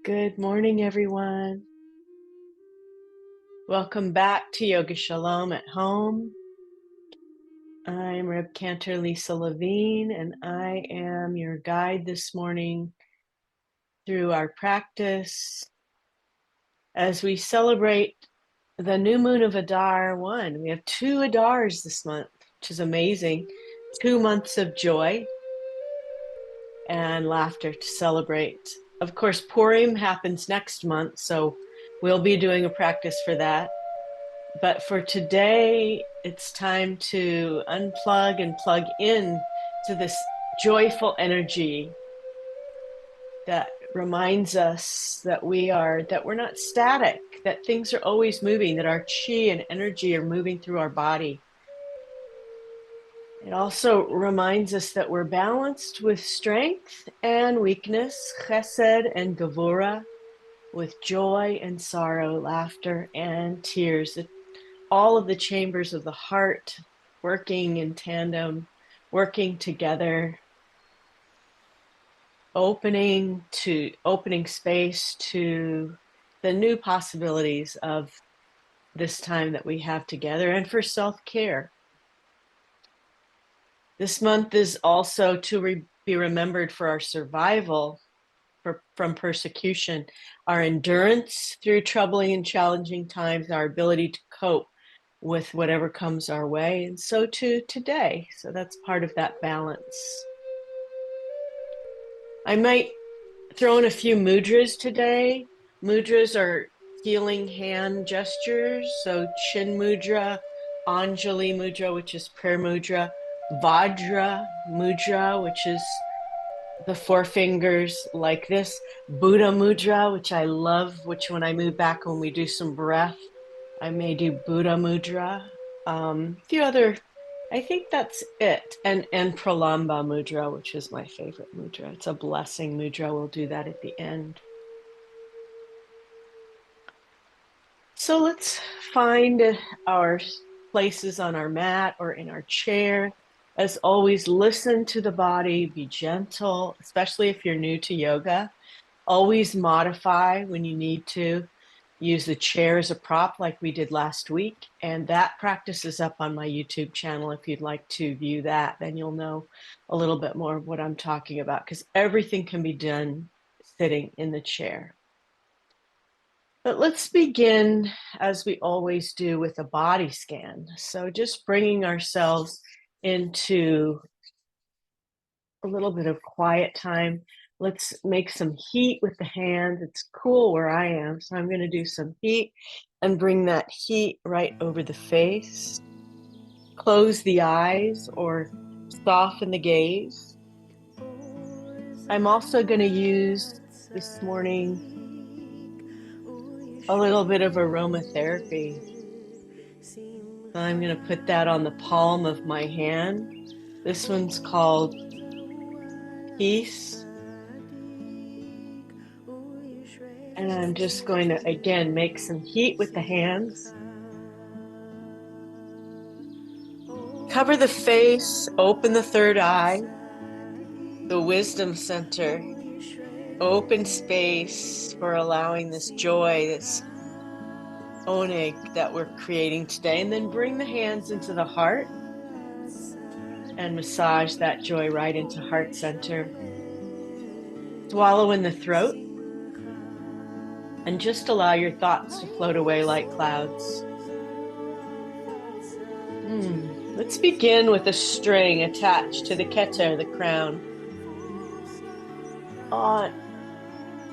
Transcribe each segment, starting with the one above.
Good morning, everyone. Welcome back to Yoga Shalom at Home. I'm Reb Cantor Lisa Levine, and I am your guide this morning through our practice as we celebrate the new moon of ADAR 1. We have 2 ADARs this month, which is amazing. 2 months of joy and laughter to celebrate. Of course, Purim happens next month, so we'll be doing a practice for that. But for today, it's time to unplug and plug in to this joyful energy that reminds us that we're not static, that things are always moving, that our chi and energy are moving through our body. It also reminds us that we're balanced with strength and weakness, chesed and gevura, with joy and sorrow, laughter and tears. All of the chambers of the heart working in tandem, working together, opening space to the new possibilities of this time that we have together and for self-care. This month is also to be remembered for our survival from persecution, our endurance through troubling and challenging times, our ability to cope with whatever comes our way, and so too today. So that's part of that balance. I might throw in a few mudras today. Mudras are healing hand gestures. So Chin Mudra, Anjali Mudra, which is prayer mudra, Vajra Mudra, which is the 4 fingers like this, Buddha Mudra, which I love, which when I move back, when we do some breath, I may do Buddha Mudra. A few other, I think that's it. And Pralamba Mudra, which is my favorite mudra. It's a blessing mudra. We'll do that at the end. So let's find our places on our mat or in our chair. As always, listen to the body, be gentle, especially if you're new to yoga. Always modify when you need to. Use the chair as a prop like we did last week. And that practice is up on my YouTube channel. If you'd like to view that, then you'll know a little bit more of what I'm talking about, because everything can be done sitting in the chair. But let's begin, as we always do, with a body scan. So just bringing ourselves into a little bit of quiet time. Let's make some heat with the hands. It's cool where I am, so I'm going to do some heat and bring that heat right over the face. Close the eyes or soften the gaze. I'm also going to use this morning a little bit of aromatherapy. So I'm going to put that on the palm of my hand. This one's called Peace. And I'm just going to, again, make some heat with the hands. Cover the face, open the third eye, the wisdom center, open space for allowing this joy, this oneg that we're creating today. And then bring the hands into the heart and massage that joy right into heart center. Swallow in the throat. And just allow your thoughts to float away like clouds. Let's begin with a string attached to the keter, the crown.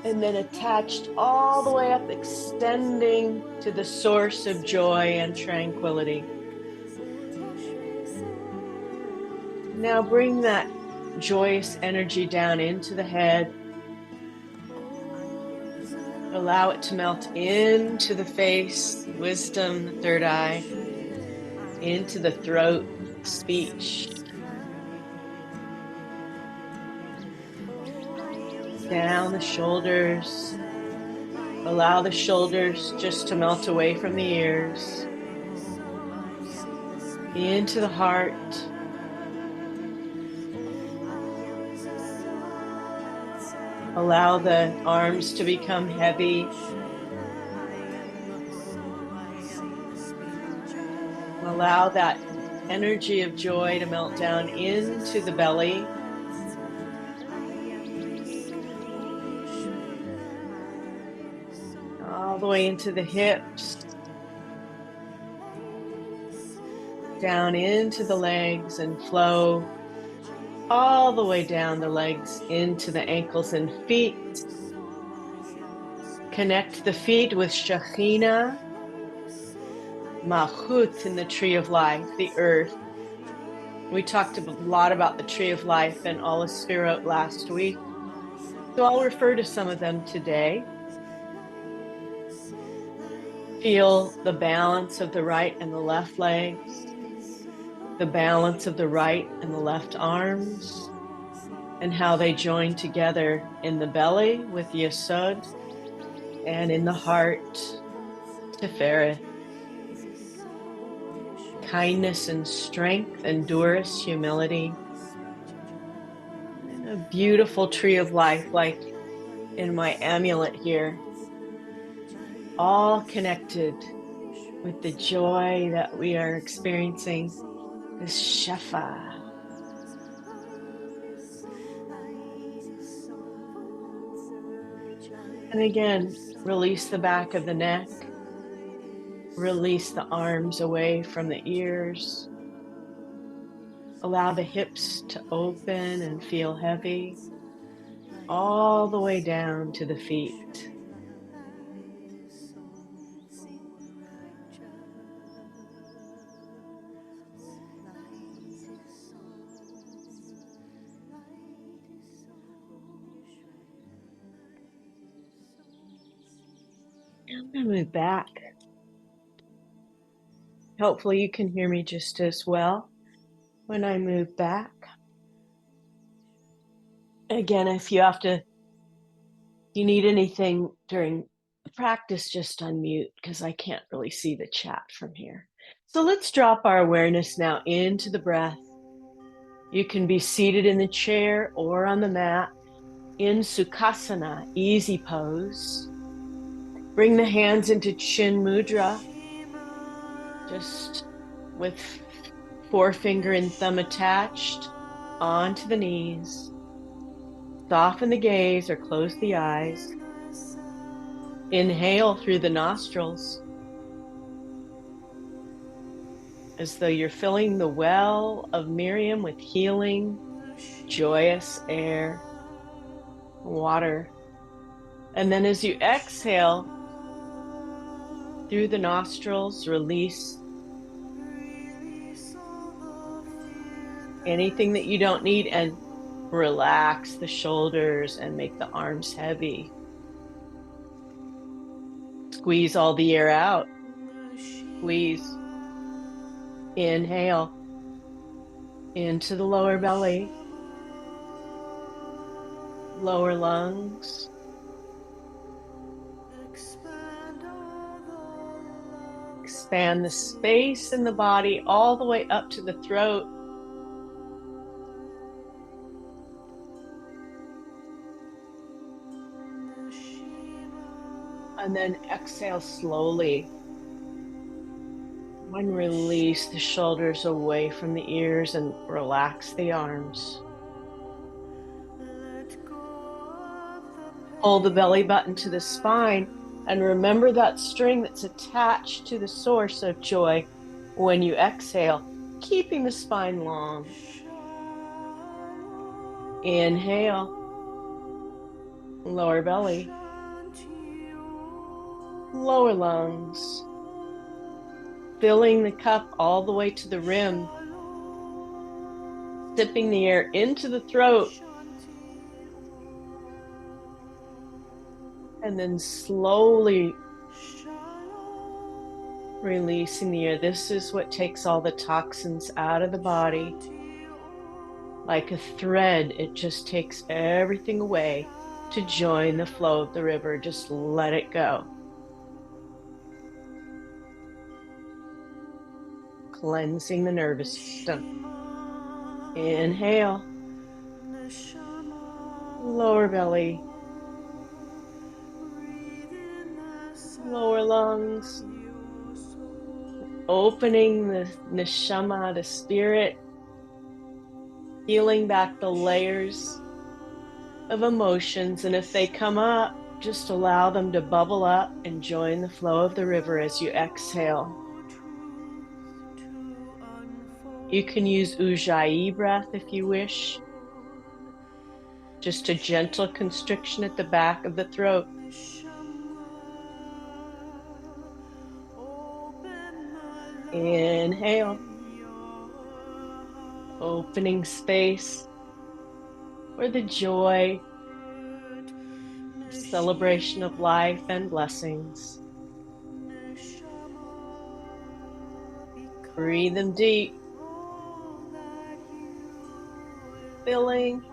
And then attached all the way up, extending to the source of joy and tranquility. Now bring that joyous energy down into the head. Allow it to melt into the face, wisdom, the third eye, into the throat, speech. Down the shoulders. Allow the shoulders just to melt away from the ears. Into the heart. Allow the arms to become heavy. Allow that energy of joy to melt down into the belly. All the way into the hips. Down into the legs and flow all the way down the legs into the ankles and feet. Connect the feet with Shekhinah, Malchut in the tree of life, the earth. We talked a lot about the tree of life and all the Sefirot last week. So I'll refer to some of them today. Feel the balance of the right and the left legs, the balance of the right and the left arms, and how they join together in the belly with Yesod and in the heart, Tiferet. Kindness and strength, endurance, humility. And a beautiful tree of life, like in my amulet here, all connected with the joy that we are experiencing, this Shefa. And again, release the back of the neck. Release the arms away from the ears. Allow the hips to open and feel heavy, all the way down to the feet. I'm going to move back. Hopefully you can hear me just as well when I move back. Again, if you need anything during practice, just unmute because I can't really see the chat from here. So let's drop our awareness now into the breath. You can be seated in the chair or on the mat in Sukhasana, easy pose. Bring the hands into Chin Mudra, just with forefinger and thumb attached onto the knees. Soften the gaze or close the eyes. Inhale through the nostrils as though you're filling the well of Miriam with healing, joyous air, water. And then as you exhale through the nostrils, release anything that you don't need and relax the shoulders and make the arms heavy. Squeeze all the air out. Squeeze. Inhale into the lower belly, lower lungs. Expand the space in the body all the way up to the throat. And then exhale slowly. And release the shoulders away from the ears and relax the arms. Pull the belly button to the spine and remember that string that's attached to the source of joy when you exhale, keeping the spine long. Inhale, lower belly, lower lungs. Filling the cup all the way to the rim, sipping the air into the throat, and then slowly releasing the air. This is what takes all the toxins out of the body. Like a thread, it just takes everything away to join the flow of the river. Just let it go. Cleansing the nervous system. Inhale. Lower belly. lower lungs, opening the neshama, the spirit, peeling back the layers of emotions. And if they come up, just allow them to bubble up and join the flow of the river as you exhale. You can use Ujjayi breath if you wish. Just a gentle constriction at the back of the throat. Inhale, opening space for the joy, celebration of life and blessings. Breathe them deep, filling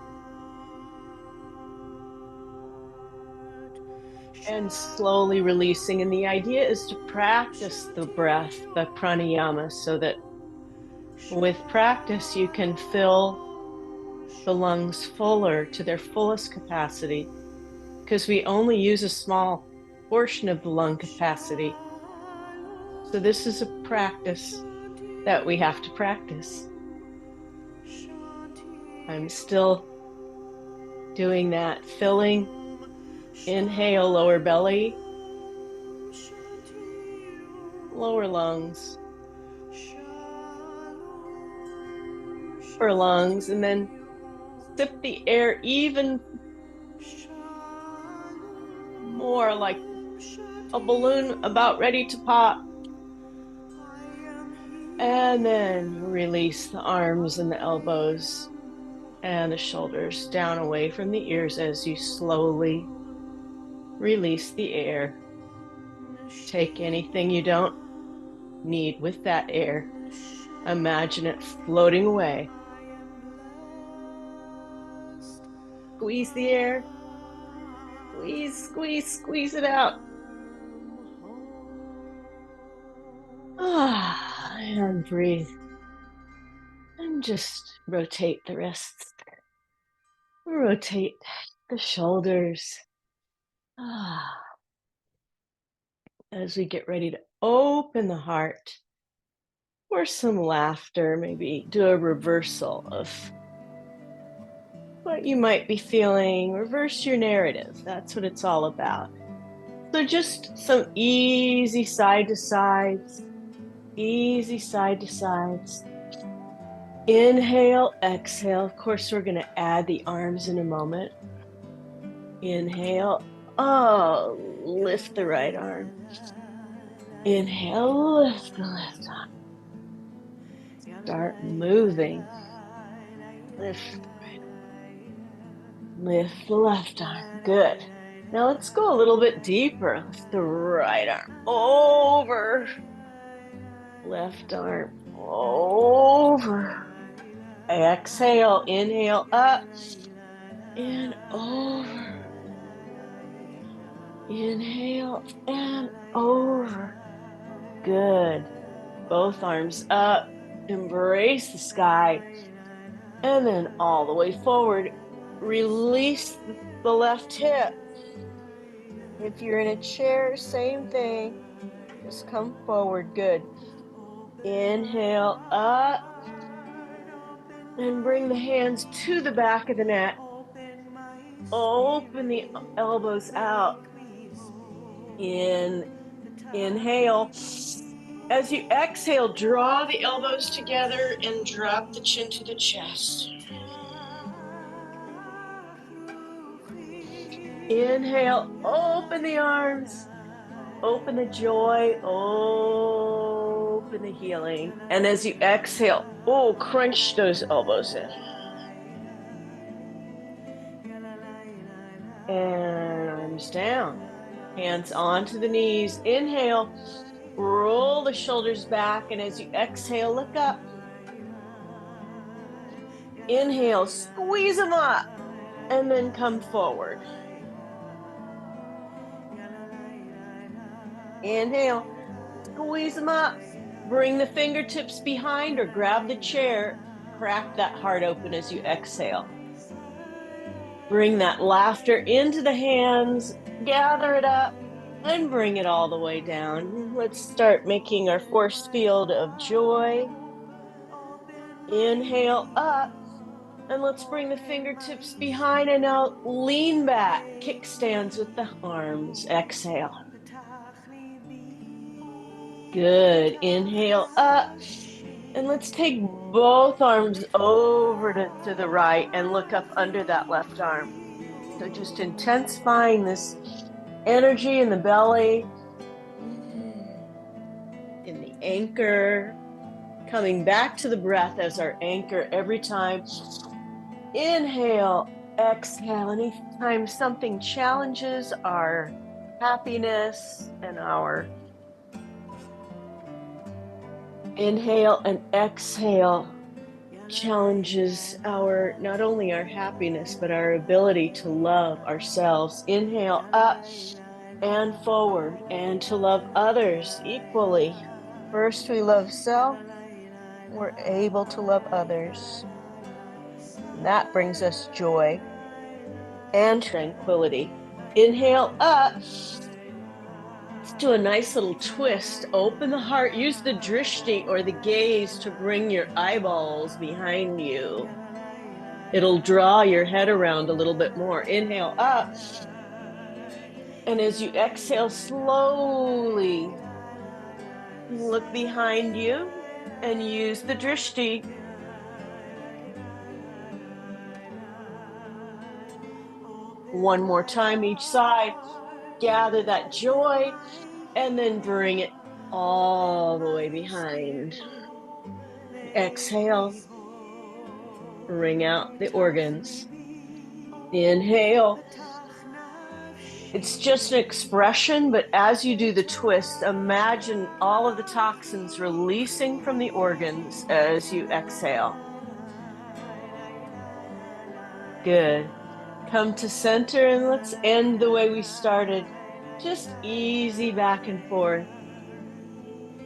and slowly releasing. And the idea is to practice the breath, the pranayama, so that with practice you can fill the lungs fuller to their fullest capacity, because we only use a small portion of the lung capacity. So this is a practice that we have to practice. I'm still doing that, filling. Inhale, lower belly, lower lungs, upper lungs, and then sip the air even more, like a balloon about ready to pop. And then release the arms and the elbows and the shoulders down away from the ears as you slowly release the air. Take anything you don't need with that air. Imagine it floating away. Squeeze the air. Squeeze, squeeze, squeeze it out. And breathe. And just rotate the wrists. Rotate the shoulders. As we get ready to open the heart for some laughter, maybe do a reversal of what you might be feeling. Reverse your narrative. That's what it's all about. So just some easy side to sides, easy side to sides. Inhale, exhale. Of course, we're going to add the arms in a moment. Inhale. Oh, lift the right arm. Inhale, lift the left arm. Start moving. Lift the right arm. Lift the left arm. Good. Now let's go a little bit deeper. Lift the right arm over. Left arm over. Exhale, inhale up and over. Inhale and over. Good. Both arms up. Embrace the sky. And then all the way forward. Release the left hip. If you're in a chair, same thing. Just come forward. Good. Inhale up. And bring the hands to the back of the neck. Open the elbows out. Inhale. As you exhale, draw the elbows together and drop the chin to the chest. Inhale, open the arms, open the joy, open the healing. And as you exhale, crunch those elbows in. And arms down, hands onto the knees. Inhale, roll the shoulders back. And as you exhale, look up. Inhale, squeeze them up, and then come forward. Inhale, squeeze them up. Bring the fingertips behind or grab the chair. Crack that heart open as you exhale. Bring that laughter into the hands. Gather it up. and bring it all the way down. Let's start making our force field of joy. Inhale up, and let's bring the fingertips behind and now lean back. Kickstands with the arms. Exhale. Good. Inhale up. And let's take both arms over to the right and look up under that left arm. So just intensifying this energy in the belly, in the anchor, coming back to the breath as our anchor every time. Inhale, exhale. Anytime something challenges our happiness and our inhale and exhale challenges our not only our happiness but our ability to love ourselves. Inhale up and forward, and to love others equally. First we love self, we're able to love others. And that brings us joy and tranquility. Inhale up. Let's do a nice little twist. Open the heart. Use the drishti or the gaze to bring your eyeballs behind you. It'll draw your head around a little bit more. Inhale up. And as you exhale, slowly look behind you and use the drishti. One more time each side. Gather that joy and then bring it all the way behind. Exhale. Bring out the organs. Inhale. It's just an expression, but as you do the twist, imagine all of the toxins releasing from the organs as you exhale. Good. Come to center and let's end the way we started. Just easy back and forth.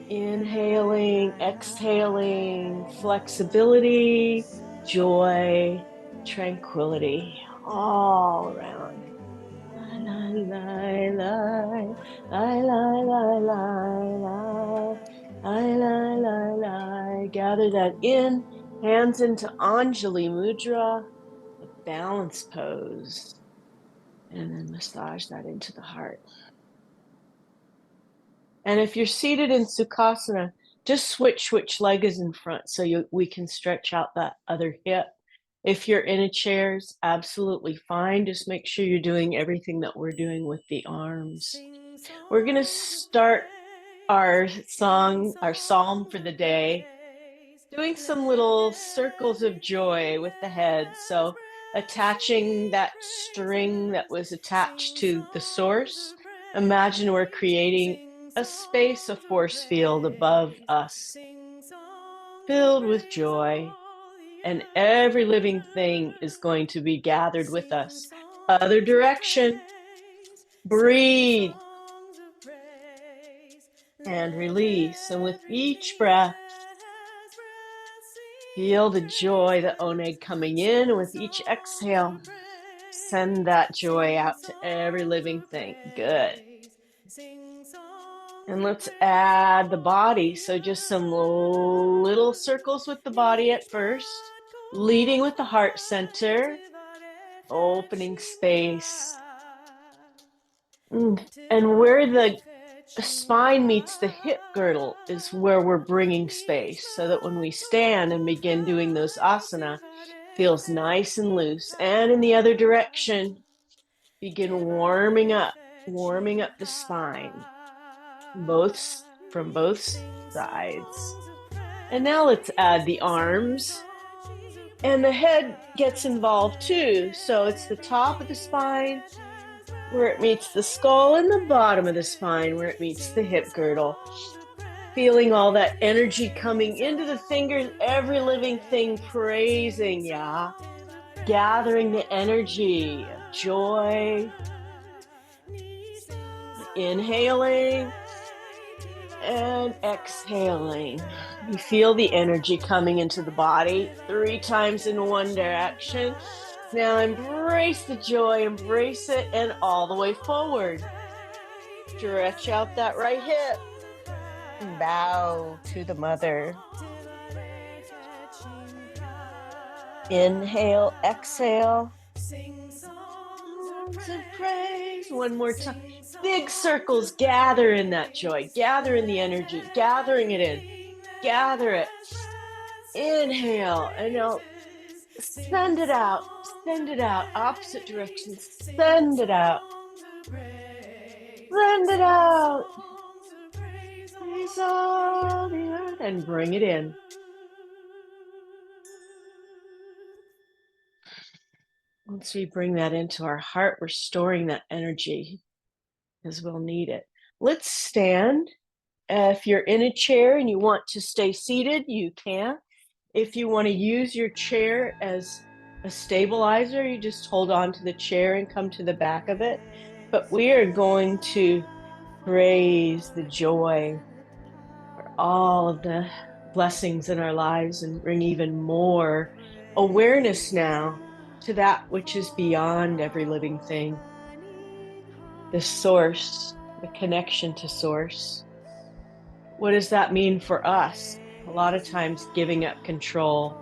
Inhaling, exhaling, flexibility, joy, tranquility, all around. Gather that in, hands into Anjali Mudra, the balance pose, and then massage that into the heart. And if you're seated in Sukhasana, just switch which leg is in front so we can stretch out that other hip. If you're in a chair, it's absolutely fine. Just make sure you're doing everything that we're doing with the arms. We're going to start our song, our psalm for the day, doing some little circles of joy with the head. So attaching that string that was attached to the source, imagine we're creating a space, a force field above us, filled with joy, and every living thing is going to be gathered with us. Other direction. Breathe and release. And with each breath, feel the joy, the oneg coming in. And with each exhale, send that joy out to every living thing. Good. And let's add the body. So just some little circles with the body at first, leading with the heart center, opening space. And where the spine meets the hip girdle is where we're bringing space, so that when we stand and begin doing those asana, feels nice and loose. And in the other direction, begin warming up the spine, from both sides. And now let's add the arms, and the head gets involved too. So it's the top of the spine where it meets the skull, and the bottom of the spine where it meets the hip girdle. Feeling all that energy coming into the fingers, every living thing praising Ya, gathering the energy of joy, inhaling and exhaling. You feel the energy coming into the body 3 times in one direction. Now embrace the joy, embrace it, and all the way forward. Stretch out that right hip. Bow to the mother. Inhale, exhale. Songs of praise. One more time. Big circles. Gather in that joy. Gather in the energy. Gathering it in. Gather it. Inhale. And now send it out. Send it out. Opposite direction. Send it out. Send it out. Praise all the earth. And bring it in. Once we bring that into our heart, we're storing that energy because we'll need it. Let's stand. If you're in a chair and you want to stay seated, you can. If you want to use your chair as a stabilizer, you just hold on to the chair and come to the back of it. But we are going to praise the joy for all of the blessings in our lives and bring even more awareness now to that which is beyond every living thing, the source, the connection to source. What does that mean for us? A lot of times giving up control.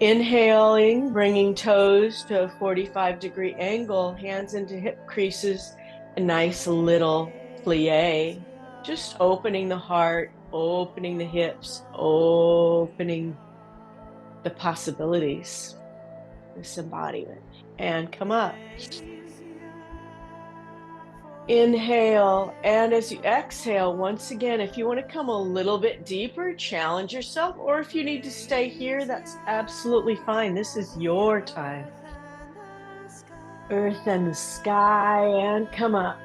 Inhaling, bringing toes to a 45-degree angle, hands into hip creases, a nice little plie. Just opening the heart, opening the hips, opening the possibilities, this embodiment. And come up. Inhale, and as you exhale, once again, if you want to come a little bit deeper, challenge yourself, or if you need to stay here, that's absolutely fine. This is your time. Earth and the sky, and come up.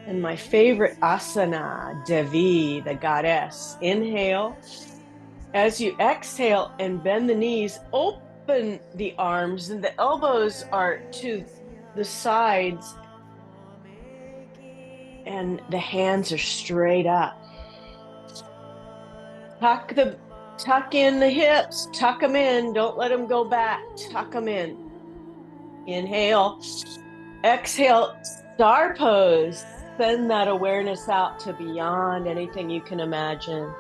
And my favorite asana, Devi, the goddess. Inhale. As you exhale and bend the knees, open the arms, and the elbows are to the sides. And the hands are straight up. Tuck in the hips, tuck them in. Don't let them go back. Tuck them in. Inhale. Exhale, star pose. Send that awareness out to beyond anything you can imagine.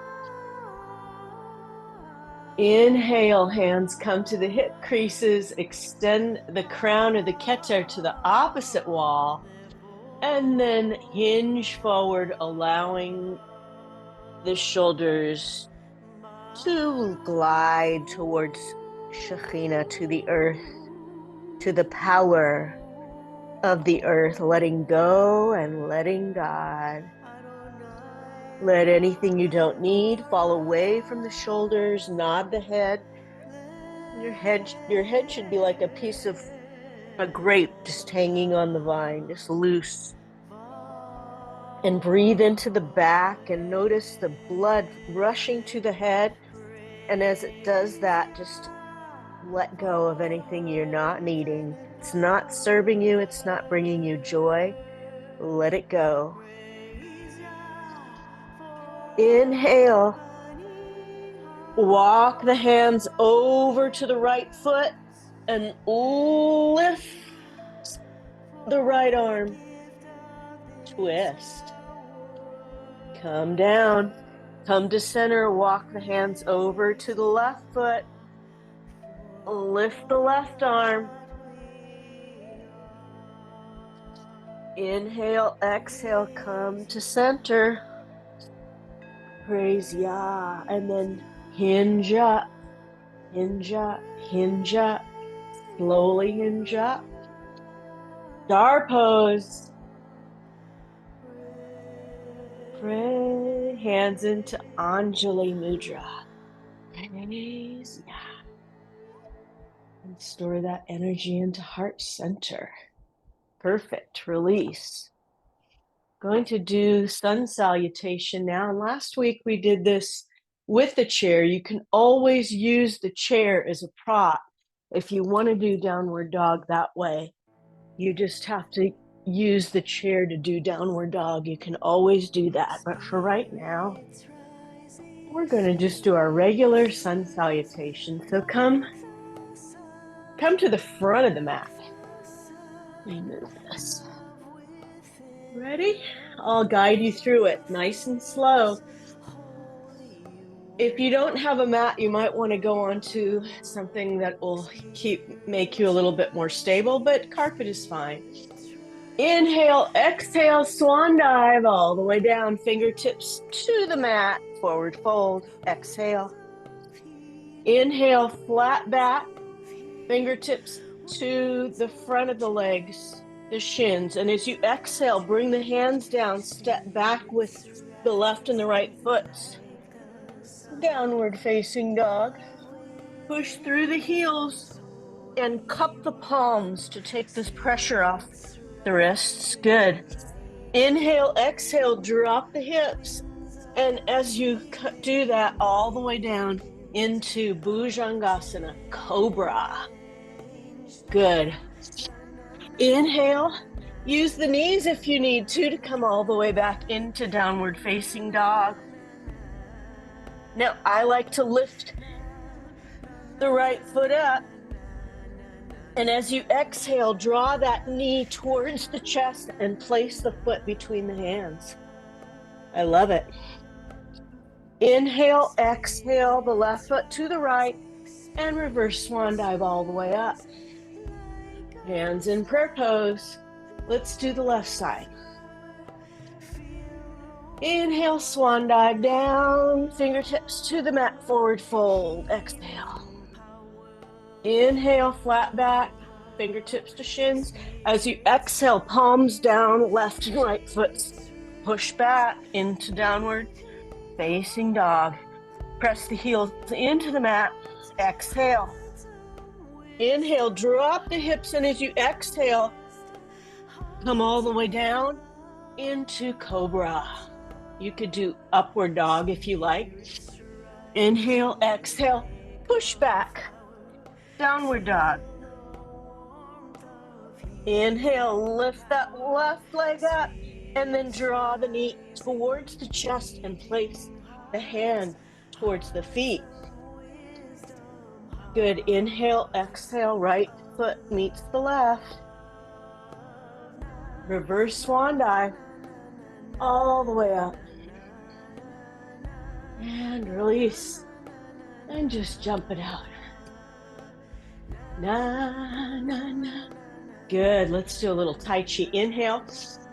Inhale, hands come to the hip creases. Extend the crown of the Keter to the opposite wall. And then hinge forward, allowing the shoulders to glide towards Shekhinah, to the earth, to the power of the earth, letting go and letting God. Let anything you don't need fall away from the shoulders, nod the head. Your head should be like a piece of a grape just hanging on the vine, just loose. And breathe into the back and notice the blood rushing to the head. And as it does that, just let go of anything you're not needing. It's not serving you. It's not bringing you joy. Let it go. Inhale. Walk the hands over to the right foot and lift the right arm. Twist. Come down. Come to center. Walk the hands over to the left foot. Lift the left arm. Inhale, exhale, come to center. Praise Yah. And then hinge up, hinge up, hinge up. Slowly hinge up. Star pose. Pray. Hands into Anjali Mudra. Praise Yah. And store that energy into heart center. Perfect. Release. Going to do sun salutation now. And last week we did this with the chair. You can always use the chair as a prop. If you want to do downward dog that way, you just have to use the chair to do downward dog. You can always do that. But for right now, we're going to just do our regular sun salutation. So come to the front of the mat. Let me move this. Ready? I'll guide you through it nice and slow. If you don't have a mat, you might want to go onto something that will make you a little bit more stable, but carpet is fine. Inhale, exhale, swan dive all the way down, fingertips to the mat, forward fold, exhale. Inhale, flat back, fingertips to the front of the legs, the shins. And as you exhale, bring the hands down, step back with the left and the right foot. Downward facing dog. Push through the heels and cup the palms to take this pressure off the wrists. Good. Inhale, exhale, drop the hips. And as you do that, all the way down into Bhujangasana, Cobra. Good. Inhale, use the knees if you need to come all the way back into downward facing dog. Now, I like to lift the right foot up. And as you exhale, draw that knee towards the chest and place the foot between the hands. I love it. Inhale, exhale, the left foot to the right, and reverse swan dive all the way up. Hands in prayer pose. Let's do the left side. Inhale, swan dive down, fingertips to the mat, forward fold, exhale. Inhale, flat back, fingertips to shins. As you exhale, palms down, left and right foot, push back into downward facing dog. Press the heels into the mat, exhale. Inhale, drop the hips, and as you exhale, come all the way down into Cobra. You could do upward dog if you like. Inhale, exhale, push back, downward dog. Inhale, lift that left leg up, and then draw the knee towards the chest and place the hand towards the feet. Good. Inhale, exhale, right foot meets the left. Reverse swan dive all the way up. And release. And just jump it out. Na, na, na. Good. Let's do a little Tai Chi. Inhale.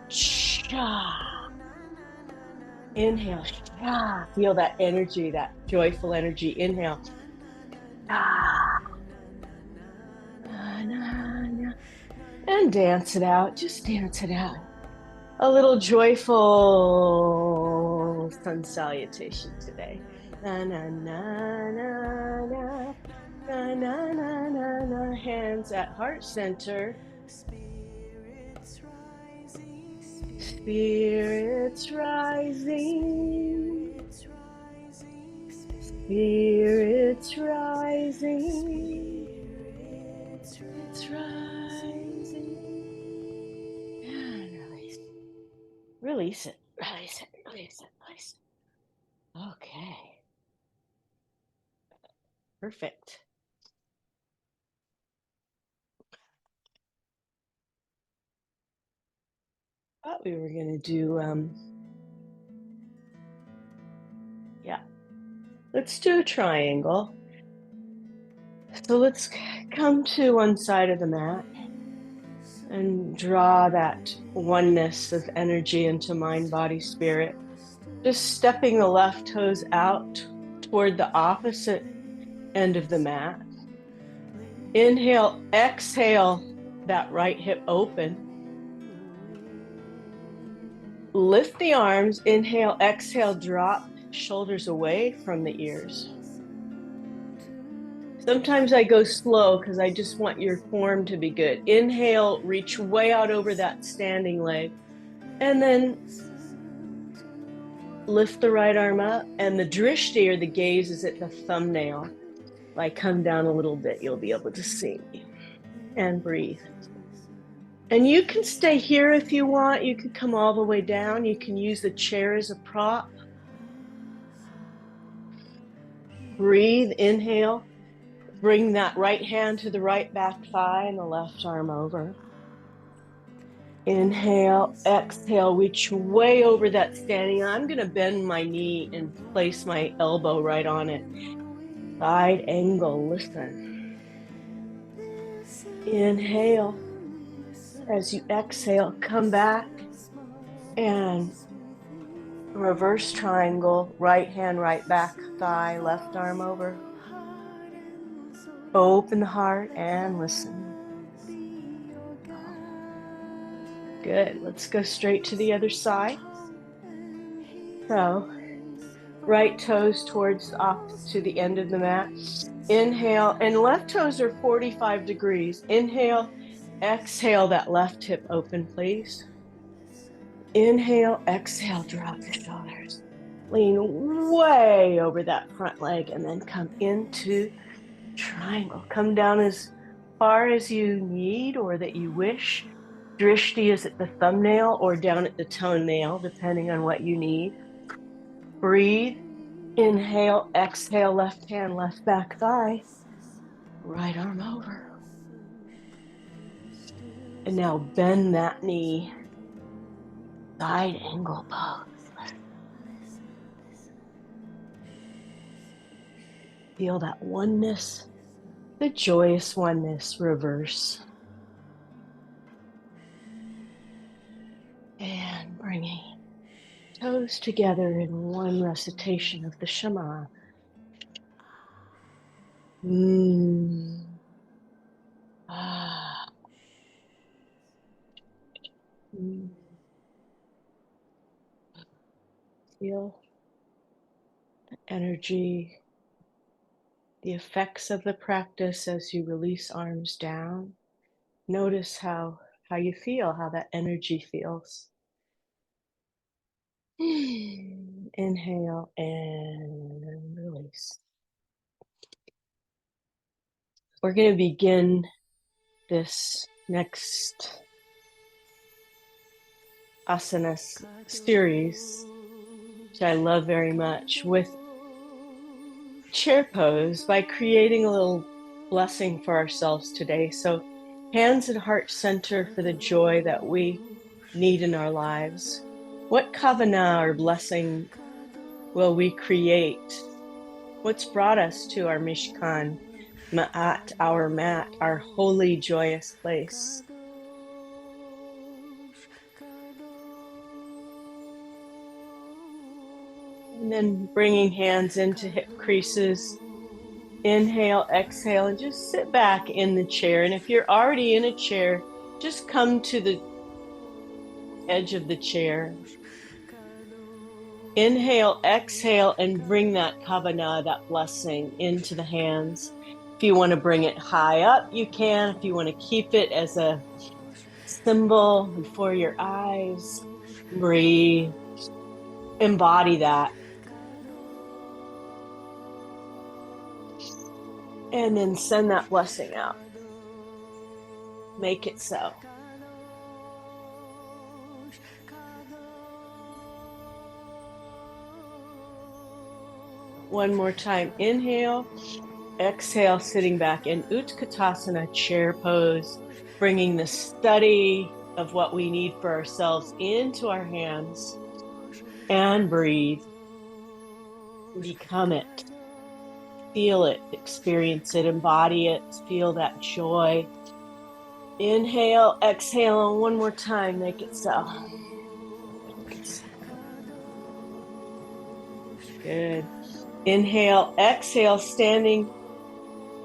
Sha. Inhale. Sha. Feel that energy, that joyful energy. Inhale. Ah. Na, na, na. And dance it out. Just dance it out. A little joyful sun salutation today. Na, na, na, na, na. Na, na, na, na, na. Hands at heart center. Spirits rising. Spirits rising. Spirits rising. And release. Release it. Release it. Release it. Release it. Okay. Perfect. Thought we were going to do, let's do a triangle. So let's come to one side of the mat and draw that oneness of energy into mind, body, spirit. Just stepping the left toes out toward the opposite end of the mat. Inhale, exhale, that right hip open. Lift the arms, inhale, exhale, drop shoulders away from the ears. Sometimes I go slow because I just want your form to be good. Inhale, reach way out over that standing leg. And then lift the right arm up, and the drishti, or the gaze, is at the thumbnail. If I come down a little bit, you'll be able to see me. And breathe. And you can stay here if you want. You could come all the way down. You can use the chair as a prop. Breathe, inhale. Bring that right hand to the right back thigh and the left arm over. Inhale, exhale, reach way over that standing. I'm going to bend my knee and place my elbow right on it. Side angle, listen. Inhale. As you exhale, come back and reverse triangle, right hand, right back thigh, left arm over. Open the heart and listen. Good. Let's go straight to the other side. So, right toes towards off to the end of the mat. Inhale, and left toes are 45 degrees. Inhale, exhale, that left hip open, please. Inhale, exhale, drop the shoulders. Lean way over that front leg and then come into triangle. Come down as far as you need or that you wish. Drishti is at the thumbnail or down at the toenail, depending on what you need. Breathe. Inhale, exhale, left hand, left back thigh, right arm over. And now bend that knee. Side angle pose. Feel that oneness, the joyous oneness reverse. And bringing toes together in one recitation of the Shema. Ah. Feel the energy, the effects of the practice as you release arms down. Notice how you feel, how that energy feels. Inhale and release. We're going to begin this next asana series, which I love very much, with chair pose by creating a little blessing for ourselves today. So hands and heart center for the joy that we need in our lives. What kavanah or blessing will we create? What's brought us to our Mishkan, Ma'at, our mat, our holy, joyous place? And then bringing hands into hip creases. Inhale, exhale, and just sit back in the chair. And if you're already in a chair, just come to the edge of the chair. Inhale, exhale, and bring that kavanah, that blessing, into the hands. If you want to bring it high up, you can. If you want to keep it as a symbol before your eyes, breathe. Embody that. And then send that blessing out. Make it so. One more time. Inhale, exhale, sitting back in Utkatasana, chair pose, bringing the study of what we need for ourselves into our hands. And breathe. Become it. Feel it, experience it, embody it, feel that joy. Inhale, exhale, and one more time, make it so. Good. Inhale, exhale, standing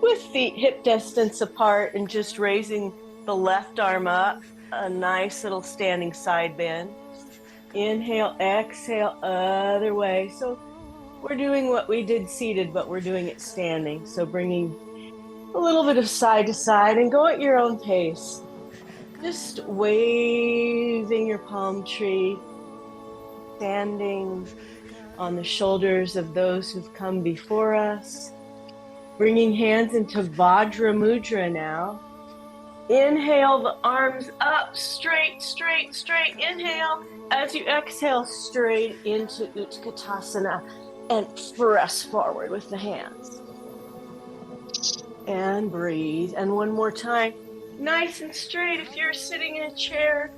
with feet hip distance apart and just raising the left arm up, a nice little standing side bend. Inhale, exhale, other way. So we're doing what we did seated, but we're doing it standing. So bringing a little bit of side to side and go at your own pace. Just waving your palm tree, standing on the shoulders of those who've come before us. Bringing hands into Vajra Mudra now. Inhale, the arms up, straight, straight, straight. Inhale. As you exhale, straight into Utkatasana and press forward with the hands. And breathe. And one more time, nice and straight. If you're sitting in a chair,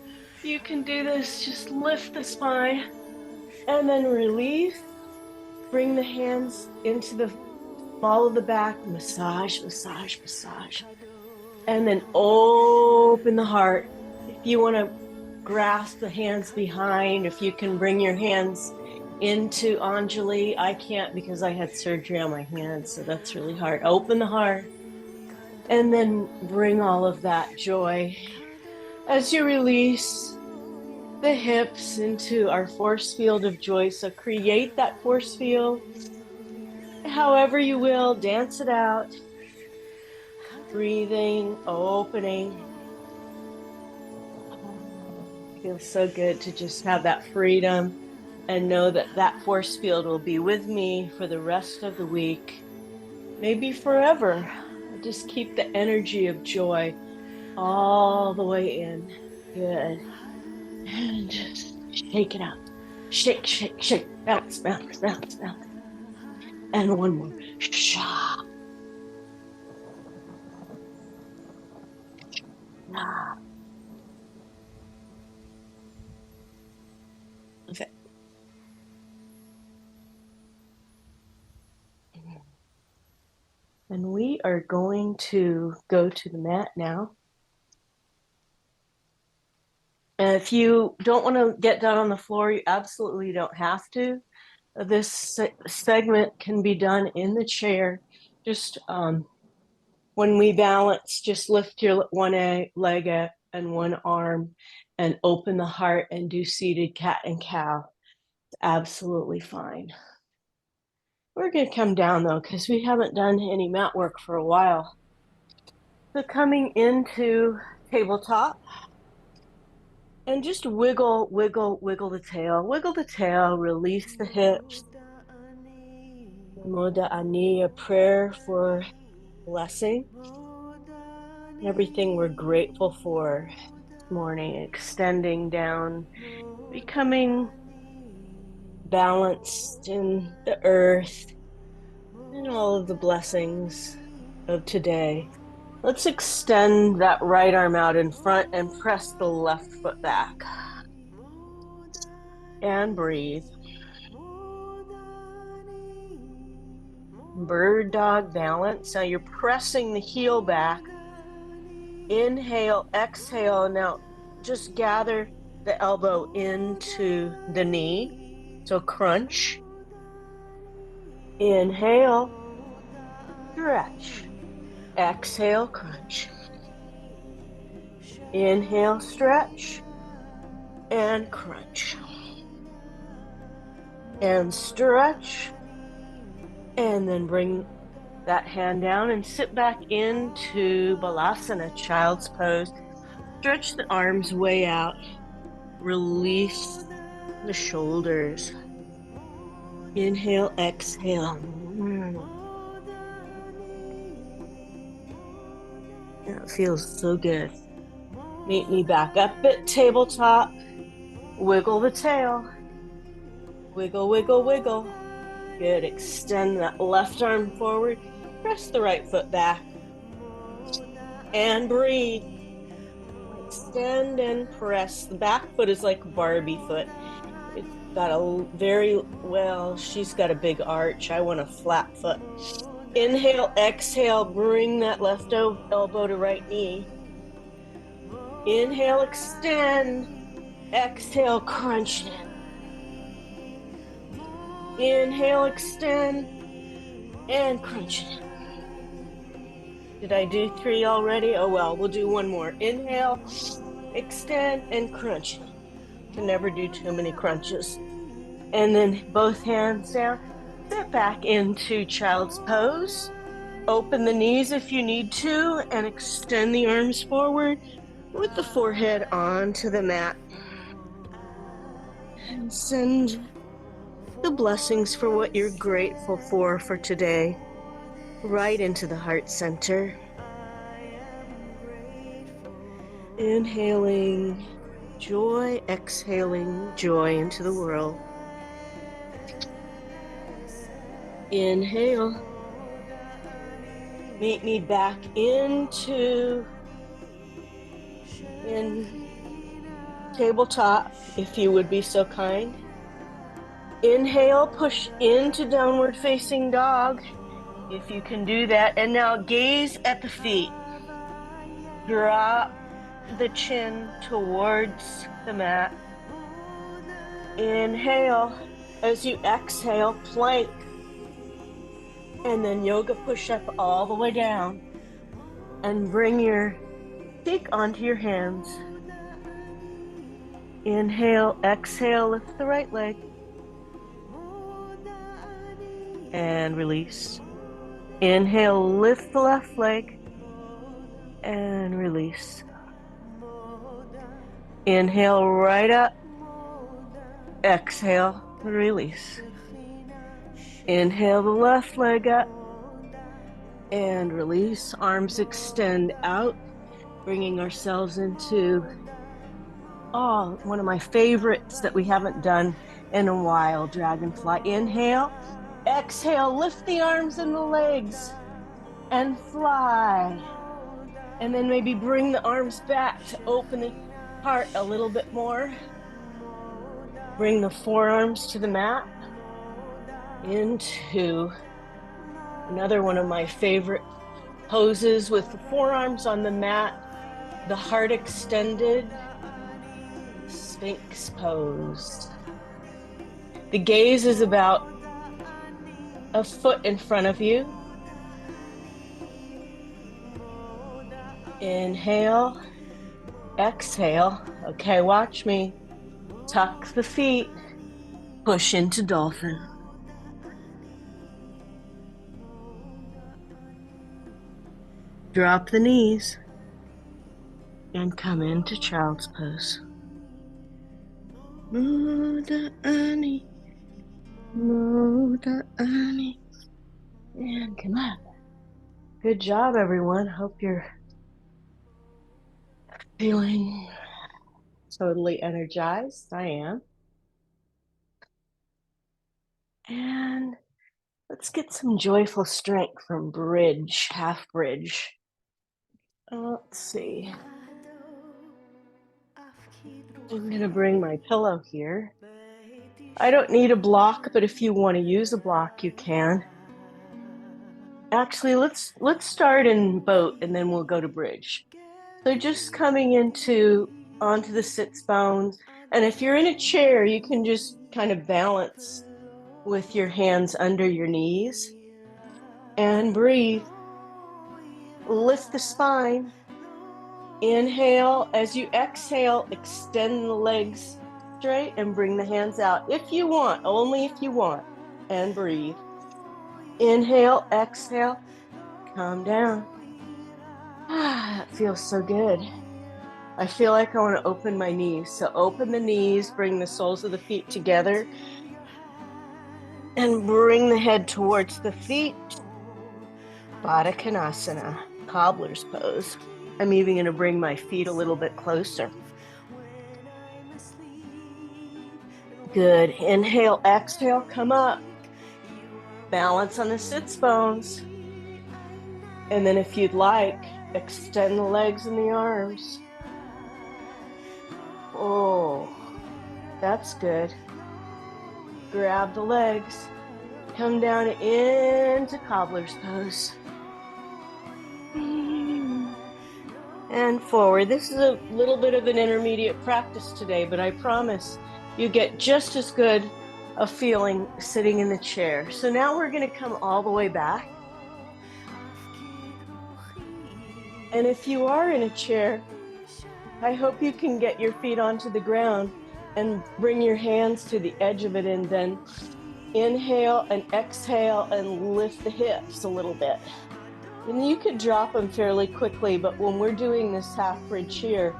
You can do this. Just lift the spine and then release. Bring the hands into the ball of the back. Massage, massage, massage. And then open the heart. If you want to grasp the hands behind, if you can bring your hands into Anjali. I can't because I had surgery on my hands, so that's really hard. Open the heart and then bring all of that joy as you release the hips into our force field of joy. So create that force field however you will, dance it out, breathing, opening. It feels so good to just have that freedom and know that that force field will be with me for the rest of the week, maybe forever. Just keep the energy of joy all the way in. Good. And just shake it out. Shake, shake, shake. Bounce, bounce, bounce, bounce. And one more. Sha. Okay. And we are going to go to the mat now. And if you don't want to get down on the floor, you absolutely don't have to. This segment can be done in the chair. Just when we balance, just lift your one leg and one arm and open the heart and do seated cat and cow. It's absolutely fine. We're going to come down though, because we haven't done any mat work for a while. So coming into tabletop and just wiggle, wiggle, wiggle the tail. Wiggle the tail, release the hips. Moda Ani, a prayer for blessing. Everything we're grateful for this morning, extending down, becoming balanced in the earth and all of the blessings of today. Let's extend that right arm out in front and press the left foot back. And breathe. Bird dog balance. Now you're pressing the heel back. Inhale, exhale. Now just gather the elbow into the knee. So crunch. Inhale, stretch. Exhale, crunch. Inhale, stretch. And crunch. And stretch. And then bring that hand down and sit back into Balasana, child's pose. Stretch the arms way out. Release the shoulders. Inhale, exhale. That feels so good. Meet me back up at tabletop. Wiggle the tail. Wiggle, wiggle, wiggle. Good. Extend that left arm forward. Press the right foot back. And breathe. Extend and press. The back foot is like Barbie foot. It's got a very, well, she's got a big arch. I want a flat foot. Inhale, exhale, bring that left elbow to right knee. Inhale, extend. Exhale, crunch it. Inhale, extend, and crunch it. Did I do 3 already? Oh well, we'll do one more. Inhale, extend, and crunch it. Can never do too many crunches. And then both hands down. Sit back into child's pose. Open the knees if you need to, and extend the arms forward with the forehead onto the mat. And send the blessings for what you're grateful for today right into the heart center. Inhaling joy, exhaling joy into the world. Inhale. Meet me back into tabletop, if you would be so kind. Inhale, push into downward facing dog, if you can do that. And now gaze at the feet. Drop the chin towards the mat. Inhale. As you exhale, plank. And then yoga push-up all the way down. And bring your cheek onto your hands. Inhale, exhale, lift the right leg. And release. Inhale, lift the left leg. And release. Inhale right up. Exhale, release. Inhale the left leg up. And release. Arms extend out. Bringing ourselves into one of my favorites that we haven't done in a while, dragonfly. Inhale. Exhale, lift the arms and the legs and fly. And then maybe bring the arms back to open the heart a little bit more. Bring the forearms to the mat. Into another one of my favorite poses with the forearms on the mat, the heart extended, Sphinx pose. The gaze is about a foot in front of you. Inhale, exhale. Okay, watch me. Tuck the feet, push into dolphin. Drop the knees and come into child's pose. Muda ani, and come up. Good job, everyone. Hope you're feeling totally energized. I am. And let's get some joyful strength from bridge, half bridge. Let's see. I'm going to bring my pillow here. I don't need a block, but if you want to use a block, you can. Actually, let's start in boat and then we'll go to bridge. So just coming onto the sits bones. And if you're in a chair, you can just kind of balance with your hands under your knees and breathe. Lift the spine. Inhale. As you exhale, extend the legs straight and bring the hands out if you want, only if you want, and breathe. Inhale, exhale, calm down. That feels so good. I feel like I want to open my knees. So open the knees, bring the soles of the feet together, and bring the head towards the feet. Baddha Konasana, cobbler's pose. I'm even going to bring my feet a little bit closer. Good. Inhale, exhale, come up. Balance on the sits bones. And then if you'd like, extend the legs and the arms. Oh, that's good. Grab the legs. Come down into cobbler's pose. And forward. This is a little bit of an intermediate practice today, but I promise you get just as good a feeling sitting in the chair. So now we're going to come all the way back. And if you are in a chair, I hope you can get your feet onto the ground and bring your hands to the edge of it, and then inhale and exhale and lift the hips a little bit. And you could drop them fairly quickly, but when we're doing this half bridge here,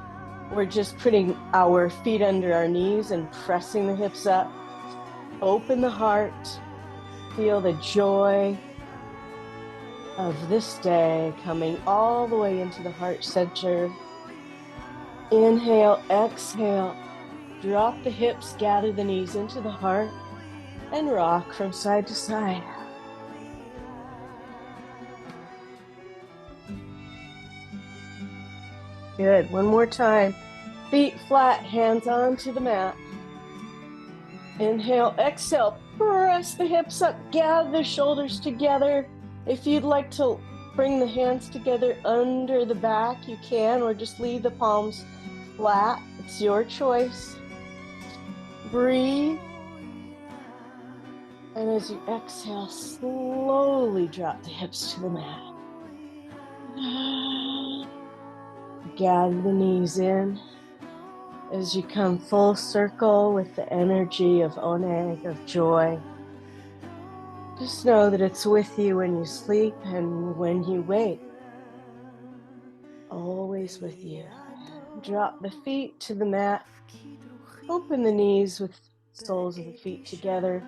we're just putting our feet under our knees and pressing the hips up. Open the heart. Feel the joy of this day coming all the way into the heart center. Inhale, exhale. Drop the hips, gather the knees into the heart, and rock from side to side. Good. One more time. Feet flat, hands onto the mat. Inhale, exhale, press the hips up, gather the shoulders together. If you'd like to bring the hands together under the back, you can, or just leave the palms flat. It's your choice. Breathe. And as you exhale, slowly drop the hips to the mat. Gather the knees in as you come full circle with the energy of oneg, of joy. Just know that it's with you when you sleep and when you wake. Always with you. Drop the feet to the mat. Open the knees with soles of the feet together.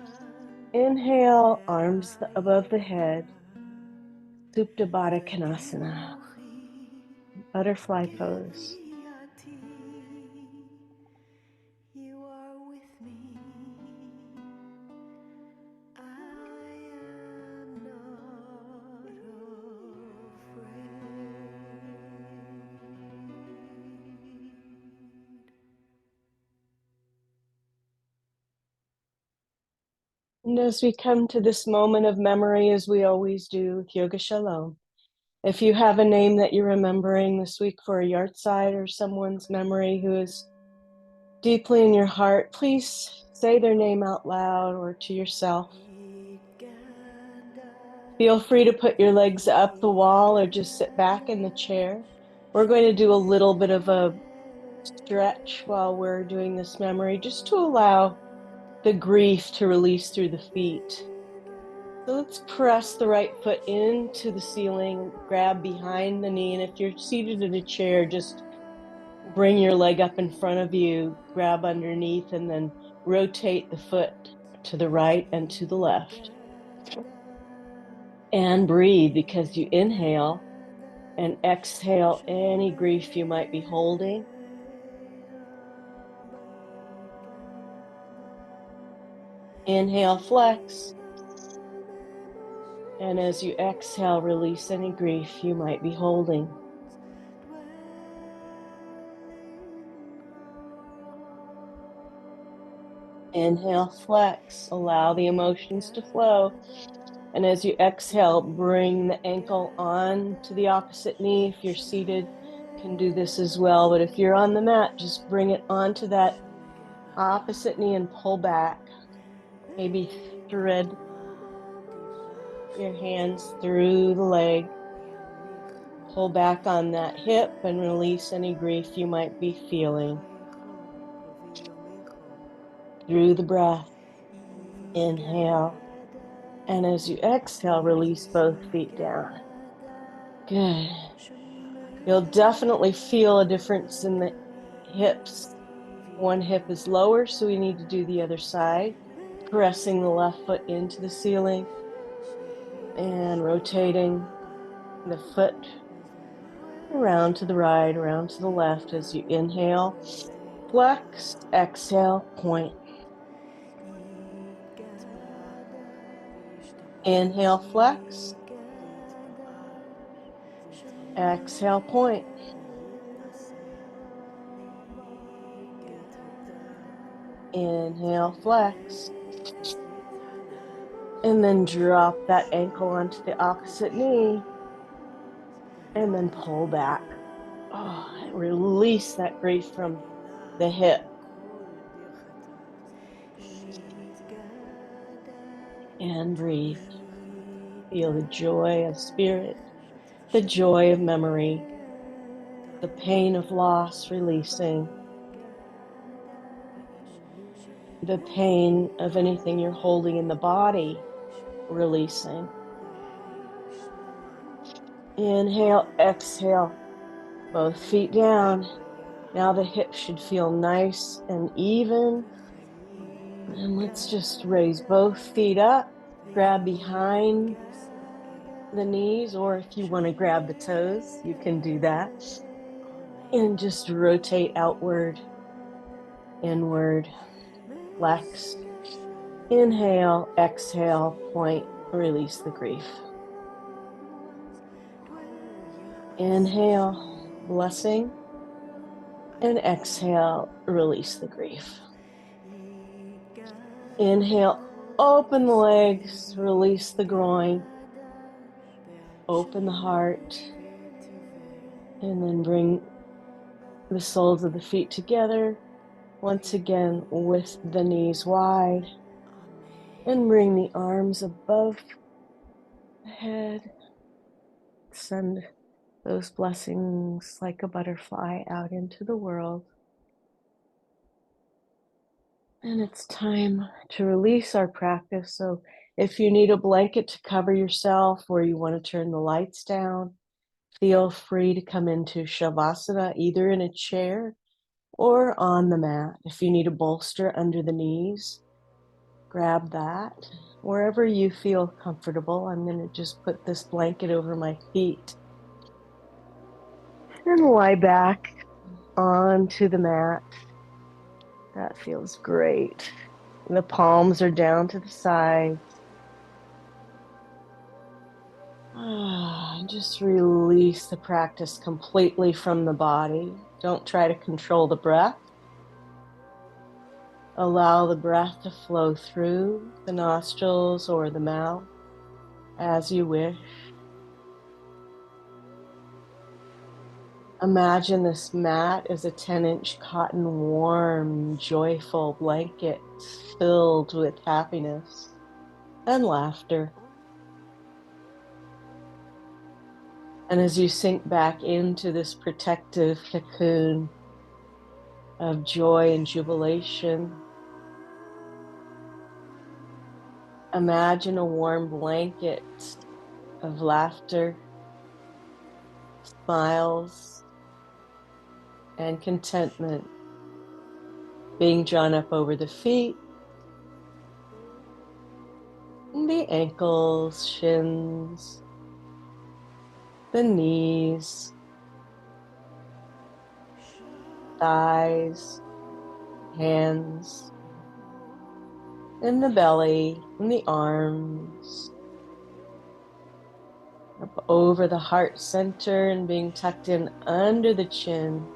Inhale, arms above the head. Supta Baddha Konasana. Butterfly pose. And as we come to this moment of memory, as we always do with Yoga Shalom, if you have a name that you're remembering this week for a yahrzeit or someone's memory who is deeply in your heart, please say their name out loud or to yourself. Feel free to put your legs up the wall or just sit back in the chair. We're going to do a little bit of a stretch while we're doing this memory, just to allow the grief to release through the feet. So let's press the right foot into the ceiling, grab behind the knee. And if you're seated in a chair, just bring your leg up in front of you, grab underneath, and then rotate the foot to the right and to the left. And breathe, because you inhale and exhale any grief you might be holding. Inhale, flex. And as you exhale, release any grief you might be holding. Inhale, flex. Allow the emotions to flow. And as you exhale, bring the ankle on to the opposite knee. If you're seated, can do this as well. But if you're on the mat, just bring it onto that opposite knee and pull back. Maybe thread your hands through the leg. Pull back on that hip and release any grief you might be feeling. Through the breath, inhale. And as you exhale, release both feet down. Good. You'll definitely feel a difference in the hips. One hip is lower, so we need to do the other side. Pressing the left foot into the ceiling and rotating the foot around to the right, around to the left as you inhale. Flex, exhale, point. Inhale, flex. Exhale, point. Inhale, flex. And then drop that ankle onto the opposite knee. And then pull back. Oh, release that grief from the hip. And breathe. Feel the joy of spirit, the joy of memory, the pain of loss releasing, the pain of anything you're holding in the body releasing. Inhale, exhale, both feet down. Now the hips should feel nice and even. And let's just raise both feet up, grab behind the knees, or if you want to grab the toes, you can do that. And just rotate outward, inward, flex. Inhale, exhale, point, release the grief. Inhale, blessing. And exhale, release the grief. Inhale, open the legs, release the groin, open the heart, and then bring the soles of the feet together, once again with the knees wide, and bring the arms above the head. Send those blessings like a butterfly out into the world. And it's time to release our practice. So if you need a blanket to cover yourself or you want to turn the lights down, feel free to come into Shavasana, either in a chair or on the mat. If you need a bolster under the knees, grab that. Wherever you feel comfortable, I'm going to just put this blanket over my feet and lie back onto the mat. That feels great. The palms are down to the sides. Just release the practice completely from the body. Don't try to control the breath. Allow the breath to flow through the nostrils or the mouth as you wish. Imagine this mat as a 10-inch cotton warm, joyful blanket filled with happiness and laughter. And as you sink back into this protective cocoon of joy and jubilation, imagine a warm blanket of laughter, smiles, and contentment being drawn up over the feet, the ankles, shins, the knees, thighs, hands, in the belly, in the arms, up over the heart center and being tucked in under the chin.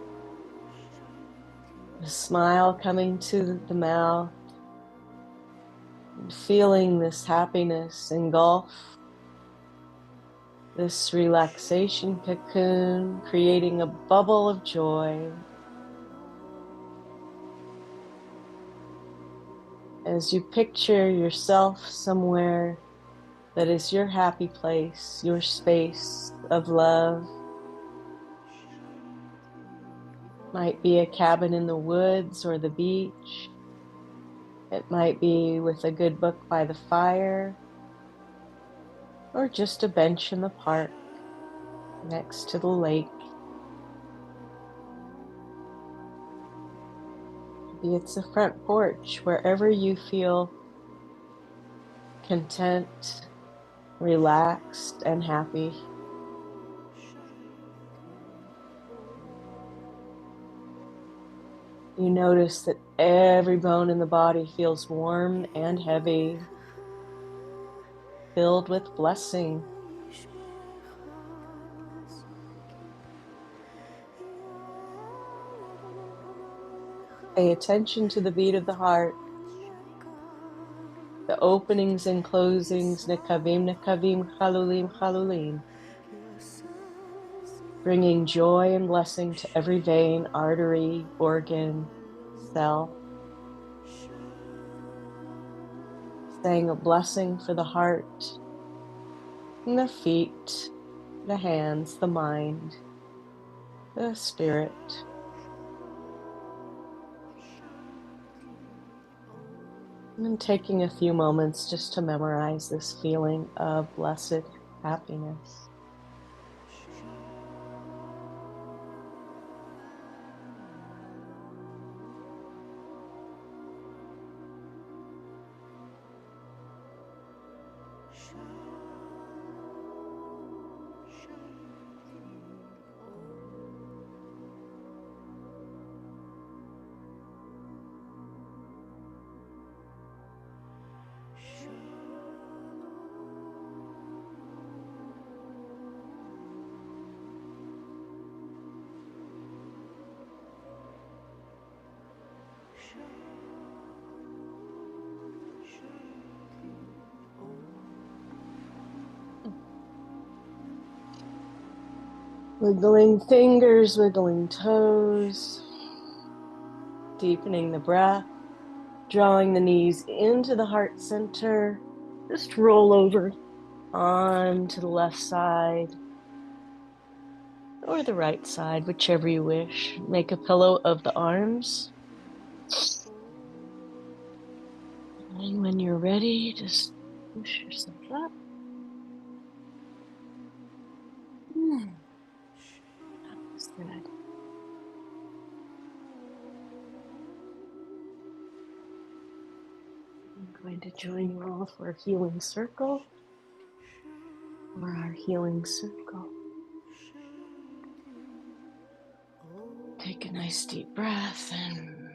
The smile coming to the mouth, and feeling this happiness engulf this relaxation cocoon, creating a bubble of joy. As you picture yourself somewhere that is your happy place, your space of love. Might be a cabin in the woods or the beach. It might be with a good book by the fire, or just a bench in the park next to the lake. Maybe it's a front porch, wherever you feel content, relaxed, and happy. You notice that every bone in the body feels warm and heavy, filled with blessing. Pay attention to the beat of the heart, the openings and closings, nekavim, nekavim, chalulim, chalulim, bringing joy and blessing to every vein, artery, organ, cell. Saying a blessing for the heart, and the feet, the hands, the mind, the spirit. And taking a few moments just to memorize this feeling of blessed happiness. Wiggling fingers, wiggling toes, deepening the breath, drawing the knees into the heart center. Just roll over onto the left side or the right side, whichever you wish. Make a pillow of the arms. And when you're ready, just push yourself up. That was good. I'm going to join you all for a healing circle or our healing circle. Take a nice deep breath and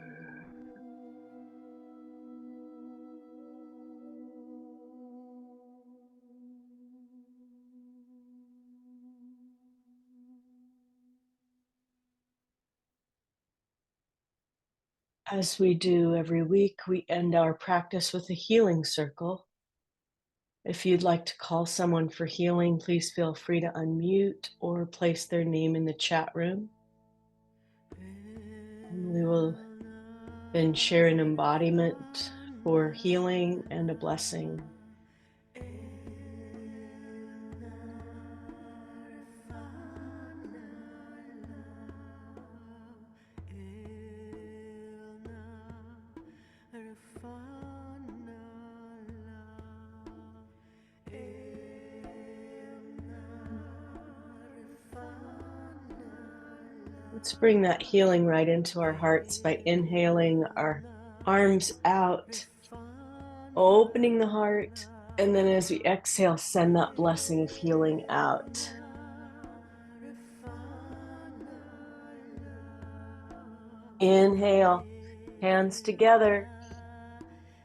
as we do every week, we end our practice with a healing circle. If you'd like to call someone for healing, please feel free to unmute or place their name in the chat room. And we will then share an embodiment for healing and a blessing. Let's bring that healing right into our hearts by inhaling our arms out, opening the heart, and then as we exhale, send that blessing of healing out. Inhale, hands together,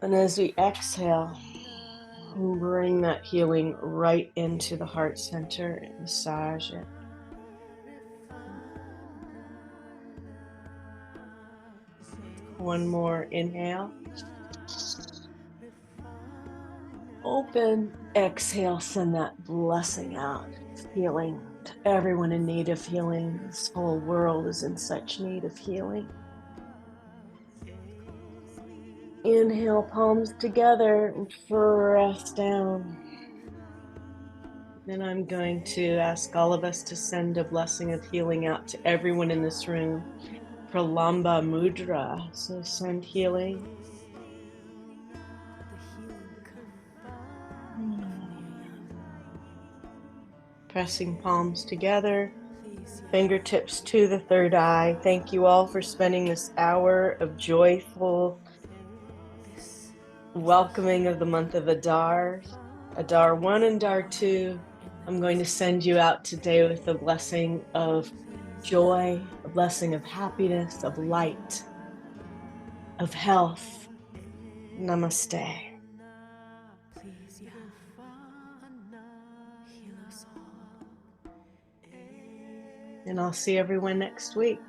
and as we exhale, bring that healing right into the heart center and massage it. One more inhale. Open, exhale, send that blessing out. Healing to everyone in need of healing. This whole world is in such need of healing. Inhale, palms together and press down. Then I'm going to ask all of us to send a blessing of healing out to everyone in this room. Pralamba Mudra. So send healing. Pressing palms together, fingertips to the third eye. Thank you all for spending this hour of joyful welcoming of the month of Adar, Adar 1 and Adar 2. I'm going to send you out today with a blessing of joy, a blessing of happiness, of light, of health. Namaste. Please, Yah, heal us all. And I'll see everyone next week.